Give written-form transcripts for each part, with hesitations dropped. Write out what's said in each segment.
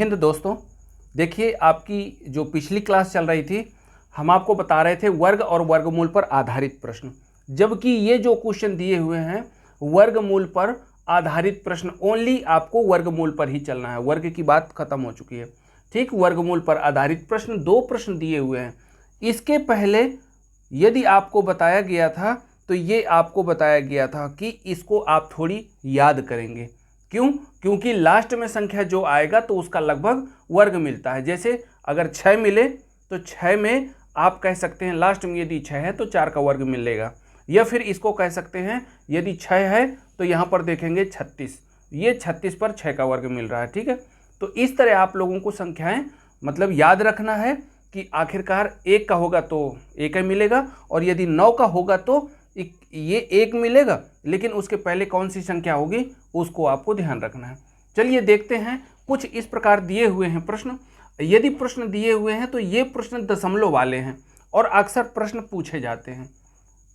हिंद दोस्तों। देखिए, आपकी जो पिछली क्लास चल रही थी, हम आपको बता रहे थे वर्ग और वर्गमूल पर आधारित प्रश्न, जबकि ये जो क्वेश्चन दिए हुए हैं वर्गमूल पर आधारित प्रश्न, ओनली आपको वर्गमूल पर ही चलना है। वर्ग की बात खत्म हो चुकी है। ठीक, वर्गमूल पर आधारित प्रश्न 2 प्रश्न दिए हुए हैं। इसके पहले यदि आपको बताया गया था तो ये आपको बताया गया था कि इसको आप थोड़ी याद करेंगे। क्यों? क्योंकि लास्ट में संख्या जो आएगा तो उसका लगभग वर्ग मिलता है। जैसे अगर 6 मिले तो 6 में आप कह सकते हैं लास्ट में यदि 6 है तो 4 का वर्ग मिलेगा, या फिर इसको कह सकते हैं यदि 6 है तो यहाँ पर देखेंगे 36, ये 36 पर 6 का वर्ग मिल रहा है। ठीक है, तो इस तरह आप लोगों को संख्याएं मतलब याद रखना है कि आखिरकार 1 का होगा तो 1 ही मिलेगा, और यदि 9 का होगा तो ये 1 मिलेगा, लेकिन उसके पहले कौन सी संख्या होगी उसको आपको ध्यान रखना है। चलिए देखते हैं, कुछ इस प्रकार दिए हुए हैं प्रश्न। यदि प्रश्न दिए हुए हैं तो ये प्रश्न दशमलव वाले हैं और अक्सर प्रश्न पूछे जाते हैं।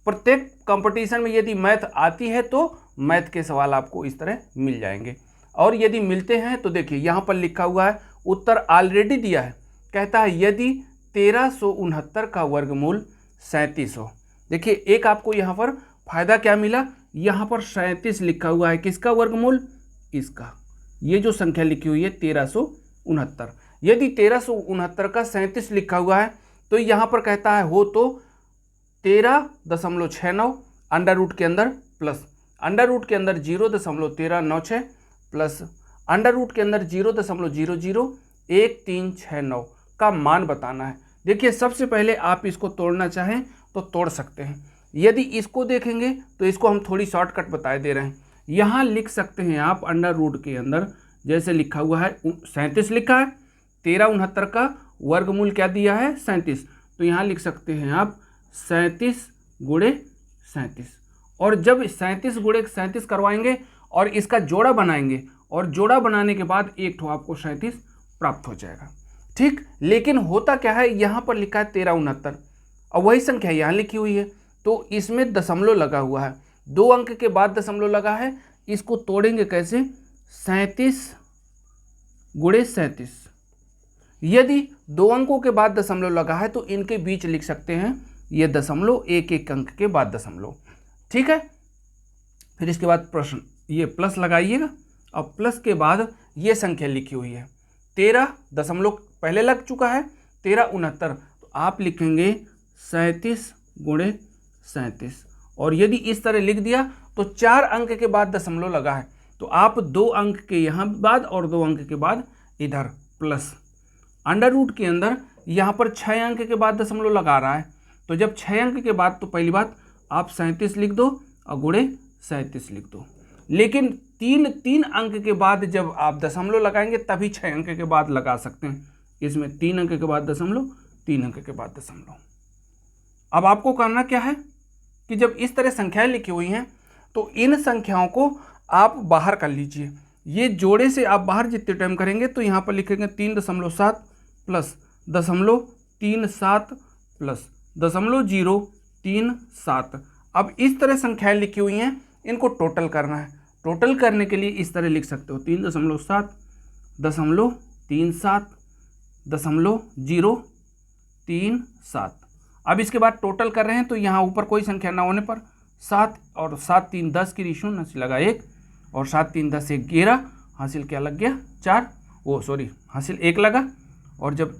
प्रत्येक कंपटीशन में यदि मैथ आती है तो मैथ के सवाल आपको इस तरह मिल जाएंगे, और यदि मिलते हैं तो देखिए यहाँ पर लिखा हुआ है, उत्तर ऑलरेडी दिया है। कहता है यदि 1369 का वर्गमूल 37 हो। देखिए एक आपको यहाँ पर फायदा क्या मिला, यहाँ पर 37 लिखा हुआ है, किसका वर्गमूल? इसका। ये जो संख्या लिखी हुई है 1369, यदि 1369 का 37 लिखा हुआ है तो यहाँ पर कहता है हो तो 13.69 अंडर रूट के अंदर प्लस अंडर रूट के अंदर 0.1396 प्लस अंडर रूट के अंदर 0.001369 का मान बताना है। देखिए सबसे पहले आप इसको तोड़ना चाहें तो तोड़ सकते हैं। यदि इसको देखेंगे तो इसको हम थोड़ी शॉर्टकट बताए दे रहे हैं। यहाँ लिख सकते हैं आप अंडर रूट के अंदर, जैसे लिखा हुआ है 37 लिखा है, 1369 का वर्गमूल क्या दिया है? 37। तो यहाँ लिख सकते हैं आप 37 गुणे 37, और जब 37 गुणे 37 करवाएंगे और इसका जोड़ा बनाएंगे, और जोड़ा बनाने के बाद एक ठो आपको 37 प्राप्त हो जाएगा। ठीक, लेकिन होता क्या है, यहाँ पर लिखा है 1369 और वही संख्या यहाँ लिखी हुई है, तो इसमें दशमलव लगा हुआ है, 2 अंक के बाद दशमलव लगा है। इसको तोड़ेंगे कैसे? 37 गुणे 37। यदि 2 अंकों के बाद दशमलव लगा है तो इनके बीच लिख सकते हैं ये दशमलव, एक एक अंक के बाद दशमलव। ठीक है, फिर इसके बाद प्रश्न ये प्लस लगाइएगा, और प्लस के बाद ये संख्या लिखी हुई है 13 दशमलव पहले लग चुका है 1369, तो आप लिखेंगे 37 गुणे 37, और यदि इस तरह लिख दिया तो 4 अंक के बाद दशमलव लगा है, तो आप 2 अंक के यहाँ बाद और 2 अंक के बाद इधर प्लस अंडर रूट के अंदर यहाँ पर 6 अंक के बाद दशमलव लगा रहा है, तो जब 6 अंक के बाद तो पहली बात आप 37 लिख दो और गुणे 37 लिख दो, लेकिन 3 अंक के बाद जब आप दशमलव लगाएंगे तभी 6 अंक के बाद लगा सकते हैं। इसमें 3 अंक के बाद दशमलव, 3 अंक के बाद दशमलव। अब आपको करना क्या है कि जब इस तरह संख्याएं लिखी हुई हैं तो इन संख्याओं को आप बाहर कर लीजिए। ये जोड़े से आप बाहर जितने टाइम करेंगे तो यहाँ पर लिखेंगे 3.7 प्लस 0.37 प्लस 0.037। अब इस तरह संख्याएं लिखी हुई हैं, इनको टोटल करना है। टोटल करने के लिए इस तरह लिख सकते हो 3.7 0.37 0.037। अब इसके बाद टोटल कर रहे हैं तो यहाँ ऊपर कोई संख्या ना होने पर 7 और 7 3 10 की रेशियो हासिल लगा 1, और 7 3 10 11, हासिल क्या लग गया 4, हासिल 1 लगा, और जब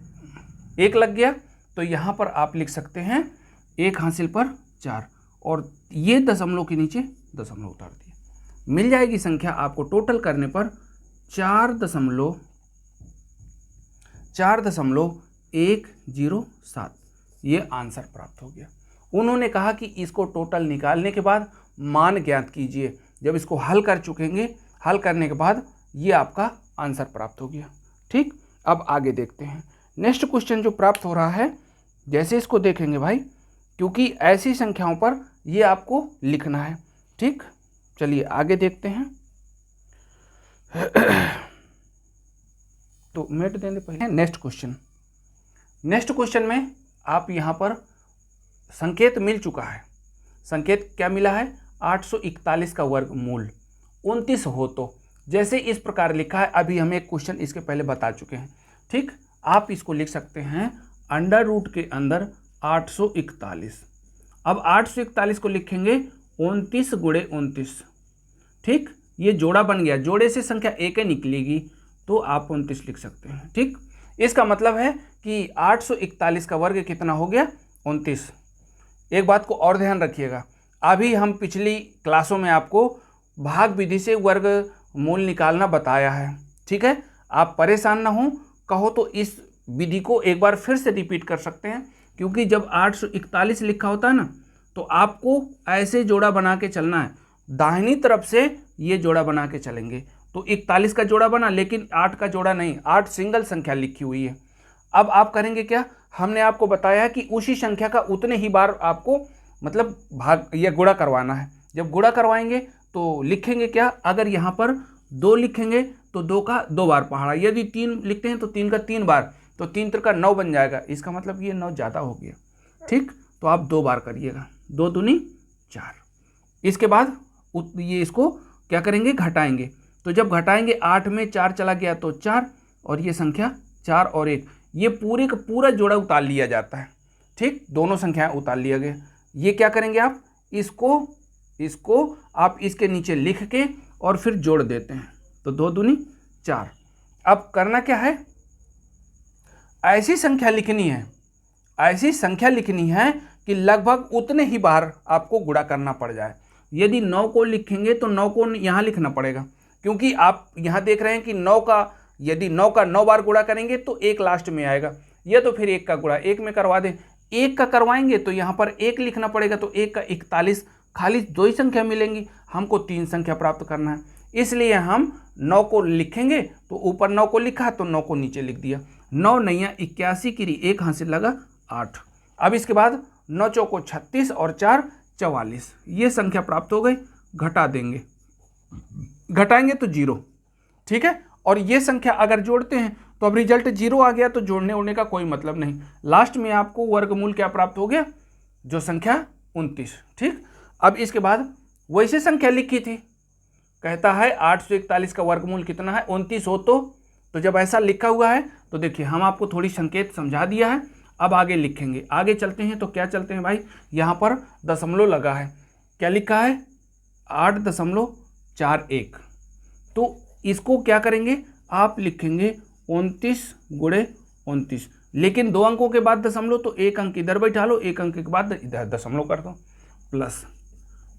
1 लग गया तो यहाँ पर आप लिख सकते हैं 1 हासिल पर 4, और ये दशमलव के नीचे दशमलव उतार दिए, मिल जाएगी संख्या आपको टोटल करने पर 4.107। ये आंसर प्राप्त हो गया। उन्होंने कहा कि इसको टोटल निकालने के बाद मान ज्ञात कीजिए। जब इसको हल कर चुकेंगे, हल करने के बाद ये आपका आंसर प्राप्त हो गया। ठीक, अब आगे देखते हैं नेक्स्ट क्वेश्चन जो प्राप्त हो रहा है। जैसे इसको देखेंगे भाई, क्योंकि ऐसी संख्याओं पर ये आपको लिखना है। ठीक, चलिए आगे देखते हैं। तो मिनट देने पहले नेक्स्ट क्वेश्चन में आप यहाँ पर संकेत मिल चुका है। संकेत क्या मिला है? 841 का वर्गमूल 29 हो तो जैसे इस प्रकार लिखा है, अभी हम एक क्वेश्चन इसके पहले बता चुके हैं। ठीक, आप इसको लिख सकते हैं अंडर रूट के अंदर 841। अब 841 को लिखेंगे 29 गुणे 29। ठीक, ये जोड़ा बन गया, जोड़े से संख्या एक निकलेगी तो आप 29 लिख सकते हैं। ठीक, इसका मतलब है कि 841 का वर्ग कितना हो गया, 29। एक बात को और ध्यान रखिएगा, अभी हम पिछली क्लासों में आपको भाग विधि से वर्ग मूल निकालना बताया है। ठीक है, आप परेशान ना हो, कहो तो इस विधि को एक बार फिर से रिपीट कर सकते हैं, क्योंकि जब 841 लिखा होता है ना, तो आपको ऐसे जोड़ा बना के चलना है, दाहिनी तरफ से ये जोड़ा बना के चलेंगे। तो 41 का जोड़ा बना, लेकिन 8 का जोड़ा नहीं, 8 सिंगल संख्या लिखी हुई है। अब आप करेंगे क्या, हमने आपको बताया कि उसी संख्या का उतने ही बार आपको मतलब भाग या गुणा करवाना है। जब गुणा करवाएंगे तो लिखेंगे क्या, अगर यहाँ पर 2 लिखेंगे तो 2 का 2 बार पहाड़ा, यदि 3 लिखते हैं तो 3 का 3 बार, तो 3 3 का 9 बन जाएगा। इसका मतलब ये 9 ज़्यादा हो गया। ठीक, तो आप 2 बार करिएगा, 2 दूनी 4। इसके बाद ये इसको क्या करेंगे, घटाएंगे। तो जब घटाएंगे 8 में 4 चला गया तो 4, और ये संख्या 4 और 1, ये पूरे का पूरा जोड़ा उतार लिया जाता है। ठीक, दोनों संख्याएं उतार लिया गया। ये क्या करेंगे आप, इसको आप इसके नीचे लिख के और फिर जोड़ देते हैं, तो 2 दूनी 4। अब करना क्या है, ऐसी संख्या लिखनी है कि लगभग उतने ही बार आपको गुणा करना पड़ जाए। यदि 9 को लिखेंगे तो 9 को यहाँ लिखना पड़ेगा, क्योंकि आप यहाँ देख रहे हैं कि 9 का 9 बार गुणा करेंगे तो 1 लास्ट में आएगा, या तो फिर 1 का गुणा 1 में करवा दें। 1 का करवाएंगे तो यहाँ पर 1 लिखना पड़ेगा, तो 1 का 41, खाली 2 ही संख्या मिलेंगी, हमको 3 संख्या प्राप्त करना है। इसलिए हम 9 को लिखेंगे तो ऊपर 9 को लिखा तो 9 को नीचे लिख दिया। 9 नैया 81 की 1 हासिल लगा 8। अब इसके बाद 9 चौको 36 और 4 44, ये संख्या प्राप्त हो गई। घटा देंगे, घटाएंगे तो 0। ठीक है, और ये संख्या अगर जोड़ते हैं तो अब रिजल्ट 0 आ गया, तो जोड़ने उड़ने का कोई मतलब नहीं। लास्ट में आपको वर्गमूल क्या प्राप्त हो गया, जो संख्या 29। ठीक, अब इसके बाद वैसे संख्या लिखी थी, कहता है 841 का वर्गमूल कितना है, 29 हो तो जब ऐसा लिखा हुआ है तो देखिए हम आपको थोड़ी संकेत समझा दिया है। अब आगे लिखेंगे, आगे चलते हैं। तो क्या चलते हैं भाई, यहाँ पर दशमलव लगा है, क्या लिखा है 8.41। तो इसको क्या करेंगे, आप लिखेंगे 29 गुणे 29, लेकिन 2 अंकों के बाद दशमलव, तो 1 अंक इधर बैठा लो, 1 अंक के बाद इधर दशमलव कर दो, प्लस।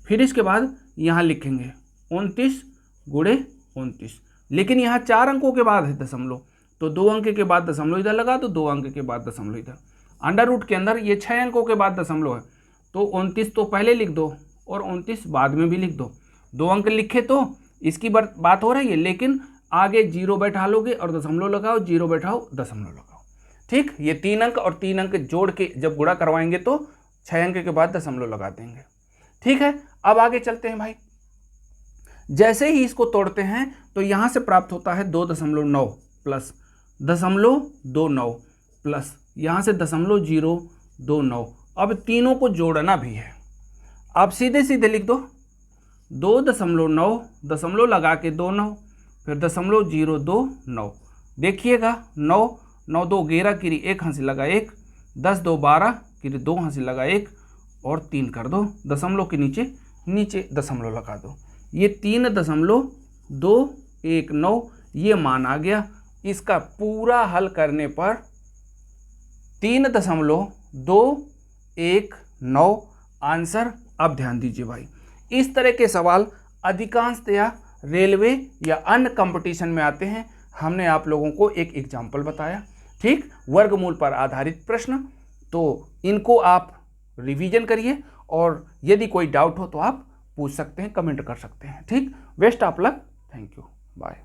फिर इसके बाद यहाँ लिखेंगे 29 गुणे 29, लेकिन यहाँ 4 अंकों के बाद है दशमलव, तो 2 अंक के बाद दशमलव इधर लगा दो, 2 अंक के बाद दशमलव इधर। अंडर रूट के अंदर ये 6 अंकों के बाद दशमलव है, तो 29 तो पहले लिख दो और 29 बाद में भी लिख दो। 2 अंक लिखे तो इसकी बात हो रही है, लेकिन आगे 0 बैठा लोगे और दशमलव लगाओ, 0 बैठाओ दशमलव लगाओ। ठीक, ये 3 अंक और 3 अंक जोड़ के जब गुणा करवाएंगे तो 6 अंक के बाद दशमलव लगा देंगे। ठीक है, अब आगे चलते हैं भाई। जैसे ही इसको तोड़ते हैं तो यहाँ से प्राप्त होता है 2.9 प्लस 0.29 प्लस यहाँ से 0.029। अब तीनों को जोड़ना भी है, आप सीधे सीधे लिख दो 2.9, दशमलव लगा के 29, फिर 0.029। देखिएगा 9 9 2 11 की 1 हासिल लगा 1, 10 2 12 की 2 हासिल लगा 1 और 3 कर दो, दशमलव के नीचे दशमलव लगा दो। ये 3.219 ये मान आ गया। इसका पूरा हल करने पर 3.219 आंसर। अब ध्यान दीजिए भाई, इस तरह के सवाल अधिकांशतया रेलवे या अन्य कंपटीशन में आते हैं। हमने आप लोगों को एक एग्जाम्पल बताया, ठीक, वर्गमूल पर आधारित प्रश्न। तो इनको आप रिवीजन करिए और यदि कोई डाउट हो तो आप पूछ सकते हैं, कमेंट कर सकते हैं। ठीक, best of luck, thank you, bye.